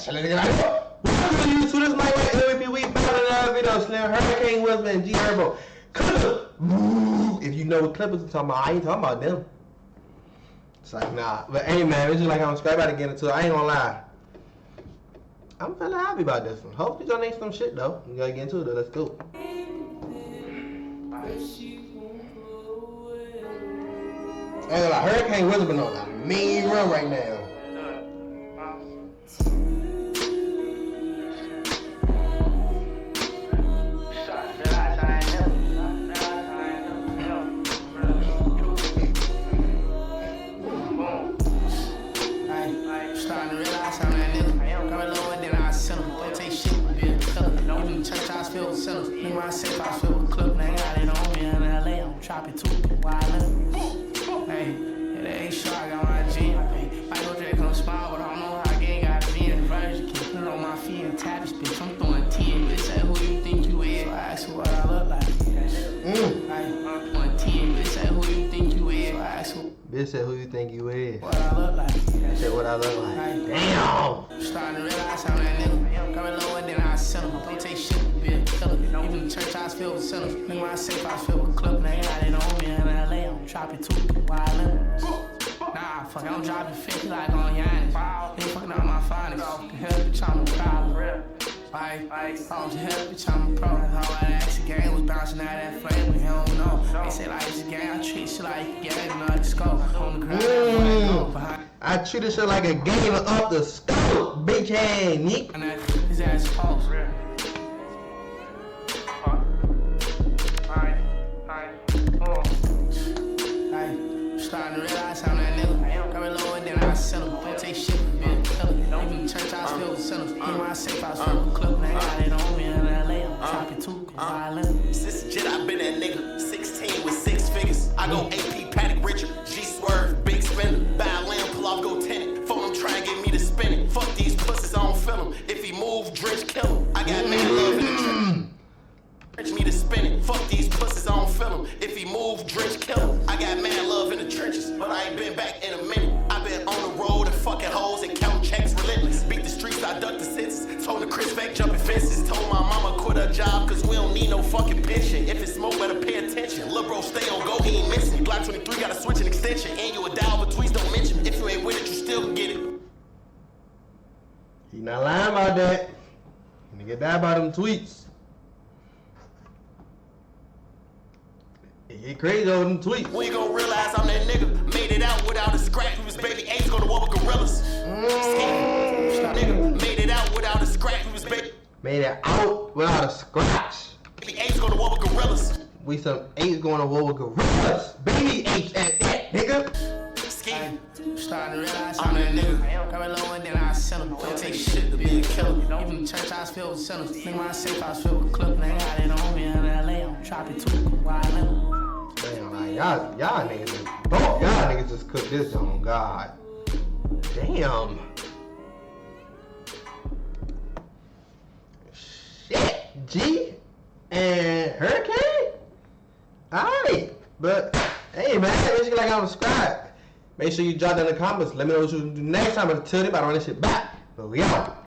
Shut it out. Welcome to YouTube. This is my MVP week battle another video. Slim Hurricane Wisdom and G Herbo. If you know what Clippers are talking about, I ain't talking about them. It's like nah. But hey man, it's just like I'm scrap about to get into it. I ain't gonna lie. I'm feeling happy about this one. Hopefully y'all ain't some shit though. We gotta get into it though. Let's go. I ain't gonna lie, Hurricane Wisdom been on a mean run right now. I say if I feel a clip, they got it on me in LA. I'm chopping too wild. Hey, it ain't sure I got my G. Hey, I go Drake on smile, but I don't know how I ain't got to be in the version. Keep put it on my feet and tap this bitch. I'm throwing T and bitch say who you think you is. So I ask you what I look like. I'm throwing T and bitch say who you think you is. So I ask you. Bitch said who you think you is. What I look like. Said what I look like. Damn. Starting to realize how that nigga. Coming lower than I sell him. Don't take shit. Even the church I feel with sinners. Nigga, when I say if I feel with clip, they got it on me in LA. I'm dropping too wild. Nah, fuck, I'm dropping 50 like on Yannis. They fucking out my finest. Hell, bitch, I'm a problem. Like, I'm just hell, bitch, I'm a pro. How I asked the game was bouncing out that flame, but he don't know. They say like it's a game, I treat shit like a game, and I just go on the ground. I treat this shit like a game up the scope, bitch ass Nick. And that his ass pulse. Starting to realize how that nigga coming lower than I sell him. Don't take shit from being killer. Even the church I feel with sinners. Even when I say if I feel with clip, they got it on me in LA. I'm chopping too violent. Since shit, I been that nigga. 16 with 6 figures. I go AP, Panic Richard, G Swerve, Big Spender. Buy a lamb, pull off, go tenant. Phone him, try and get me to spin it. Fuck these pussies, I don't feel him. If he move, drench, kill him. I got man love in the trench. Me to spin it. Fuck these pussies, I don't feel him. If he move, drench, kill him. I got man love in the trenches, but I ain't been back in a minute. I been on the road and fucking hoes and count checks relentless. Beat the streets, I ducked the senses. Told the Chris back jumping fences. Told my mama quit her job cause we don't need no fucking pension. If it's smoke, better pay attention. Lil' bro stay on go, he ain't missing. Block 23 got to switch an extension. And you a dial, but tweets don't mention me. If you ain't with it, you still can get it. He not lying about that. You get that about them tweets. It get crazy over them tweets. When you gon' realize I'm that nigga? Made it out without a scratch. We was baby A's gonna war with gorillas. Nigga, made it out without a scratch. We was baby. Made it out without a scratch. Baby A's gonna war with gorillas. We some A's going to war with gorillas. Baby H at that, nigga. Starting to realize I'm that nigga. Coming lower than I sell him. Don't take shit to be a killer. Even the church I feel with sinners. Nigga, when I say if I feel with clip, they got it on me in LA. I'm chopping too wild. Damn, like y'all niggas just y'all niggas just cook this on God. Damn. Shit, G and Hurricane? Alright, but hey man, make sure you like and subscribe. Make sure you drop down in the comments. Let me know what you do next time. Until then, I run this shit back. But we out.